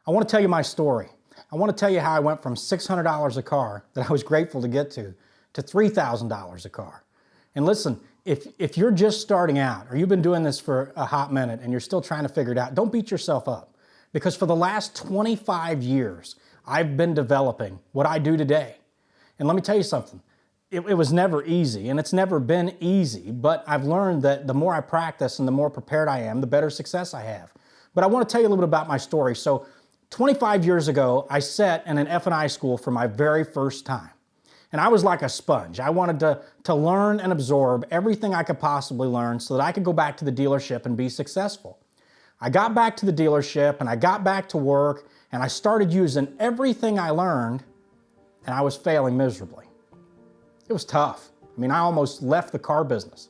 I want to tell you my story. I want to tell you how I went from $600 a car that I was grateful to get to $3,000 a car. And listen, if you're just starting out or you've been doing this for a hot minute and you're still trying to figure it out, don't beat yourself up. Because for the last 25 years, I've been developing what I do today. And let me tell you something. It was never easy, and it's never been easy, but I've learned that the more I practice and the more prepared I am, the better success I have. But I want to tell you a little bit about my story. So 25 years ago, I sat in an F&I school for my very first time. And I was like a sponge. I wanted to learn and absorb everything I could possibly learn so that I could go back to the dealership and be successful. I got back to the dealership and I got back to work and I started using everything I learned, and I was failing miserably. It was tough. I mean, I almost left the car business.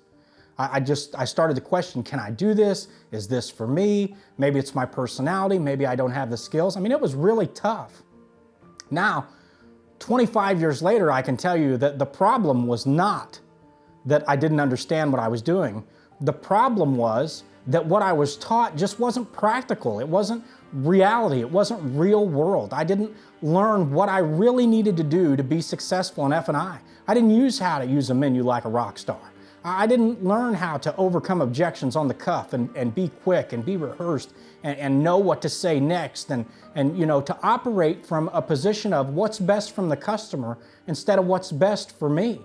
I started to question, can I do this? Is this for me? Maybe it's my personality. Maybe I don't have the skills. I mean, it was really tough. Now, 25 years later, I can tell you that the problem was not that I didn't understand what I was doing. The problem was that what I was taught just wasn't practical. It wasn't reality. It wasn't real world. I didn't learn what I really needed to do to be successful in F&I. I didn't use how to use a menu like a rock star. I didn't learn how to overcome objections on the cuff and be quick and be rehearsed and know what to say next and to operate from a position of what's best from the customer instead of what's best for me.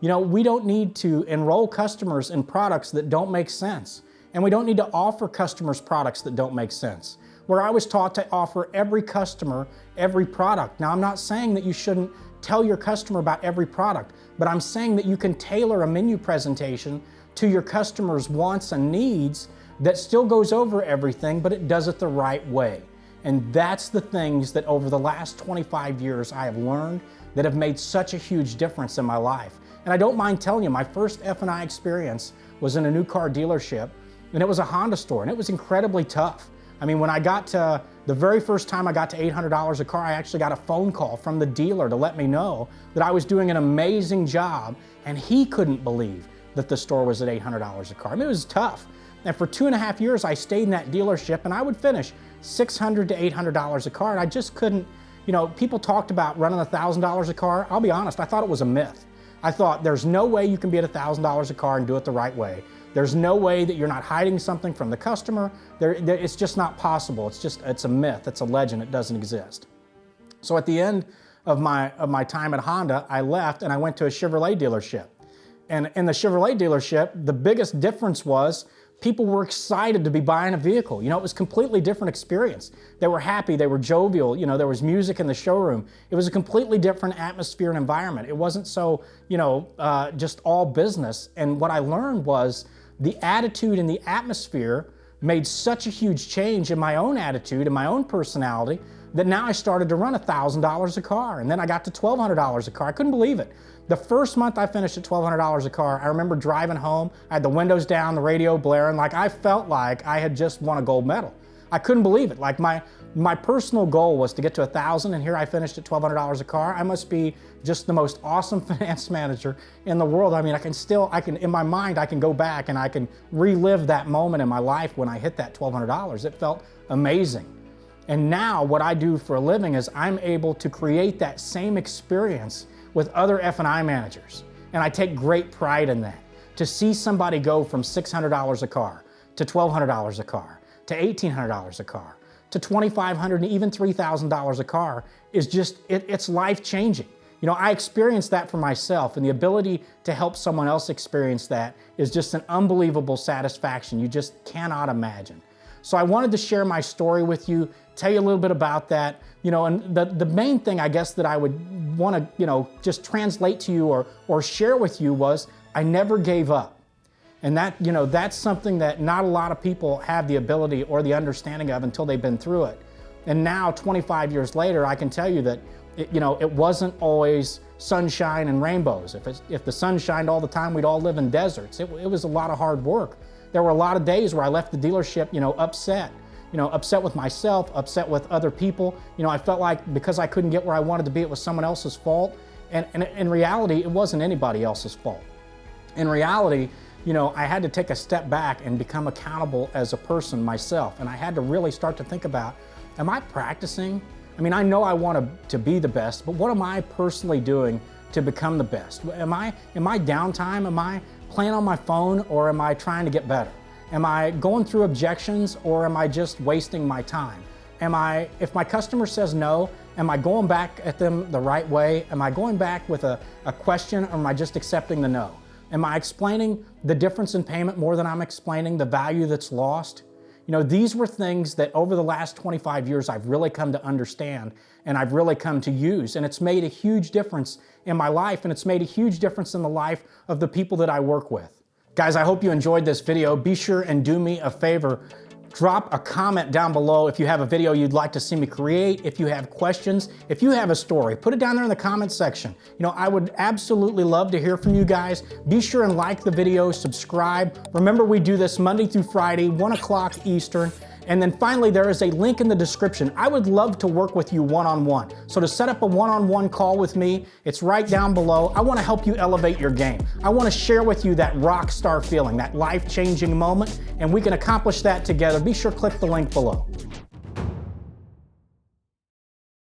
You know, we don't need to enroll customers in products that don't make sense. And we don't need to offer customers products that don't make sense. Where I was taught to offer every customer every product. Now, I'm not saying that you shouldn't tell your customer about every product, but I'm saying that you can tailor a menu presentation to your customer's wants and needs that still goes over everything, but it does it the right way. And that's the things that over the last 25 years I have learned that have made such a huge difference in my life. And I don't mind telling you, my first F&I experience was in a new car dealership, and it was a Honda store, and it was incredibly tough. I mean, when I got to, the very first time I got to $800 a car, I actually got a phone call from the dealer to let me know that I was doing an amazing job, and he couldn't believe that the store was at $800 a car. I mean, it was tough. And for 2.5 years, I stayed in that dealership, and I would finish $600 to $800 a car, and I just couldn't, people talked about running $1,000 a car. I'll be honest, I thought it was a myth. I thought there's no way you can be at $1,000 a car and do it the right way. There's no way that you're not hiding something from the customer. It's just not possible. It's a myth. It's a legend. It doesn't exist. So at the end of my time at Honda, I left and I went to a Chevrolet dealership. And in the Chevrolet dealership, the biggest difference was people were excited to be buying a vehicle. It was a completely different experience. They were happy, they were jovial, there was music in the showroom. It was a completely different atmosphere and environment. It wasn't so, just all business. And what I learned was the attitude and the atmosphere made such a huge change in my own attitude and my own personality that now I started to run $1,000 a car. And then I got to $1,200 a car. I couldn't believe it. The first month I finished at $1,200 a car, I remember driving home, I had the windows down, the radio blaring, like I felt like I had just won a gold medal. I couldn't believe it. Like my personal goal was to get to 1,000, and here I finished at $1,200 a car. I must be just the most awesome finance manager in the world. I mean, in my mind, I can go back and I can relive that moment in my life when I hit that $1,200. It felt amazing. And now what I do for a living is I'm able to create that same experience with other F&I managers. And I take great pride in that. To see somebody go from $600 a car to $1,200 a car to $1,800 a car to $2,500 and even $3,000 a car is just, it's life-changing. I experienced that for myself, and the ability to help someone else experience that is just an unbelievable satisfaction you just cannot imagine. So I wanted to share my story with you, tell you a little bit about that, and the main thing I guess that I would want to, just translate to you or share with you was I never gave up. And that, that's something that not a lot of people have the ability or the understanding of until they've been through it. And now, 25 years later, I can tell you that, it wasn't always sunshine and rainbows. If the sun shined all the time, we'd all live in deserts. It was a lot of hard work. There were a lot of days where I left the dealership, upset. Upset with myself, upset with other people. I felt like because I couldn't get where I wanted to be, it was someone else's fault. And in reality, it wasn't anybody else's fault. In reality, I had to take a step back and become accountable as a person myself. And I had to really start to think about Am I practicing? I mean, I know I want to be the best, but what am I personally doing to become the best? Am I downtime? Am I playing on my phone, or am I trying to get better? Am I going through objections, or am I just wasting my time? If my customer says no, am I going back at them the right way? Am I going back with a question, or am I just accepting the no? Am I explaining the difference in payment more than I'm explaining the value that's lost? You know, these were things that over the last 25 years I've really come to understand and I've really come to use. And it's made a huge difference in my life, and it's made a huge difference in the life of the people that I work with. Guys, I hope you enjoyed this video. Be sure and do me a favor. Drop a comment down below if you have a video you'd like to see me create, if you have questions, if you have a story, put it down there in the comments section. You know, I would absolutely love to hear from you guys. Be sure and like the video, subscribe. Remember, we do this Monday through Friday, 1 o'clock Eastern. And then finally, there is a link in the description. I would love to work with you one-on-one. So to set up a one-on-one call with me, it's right down below. I want to help you elevate your game. I want to share with you that rock star feeling, that life-changing moment, and we can accomplish that together. Be sure to click the link below.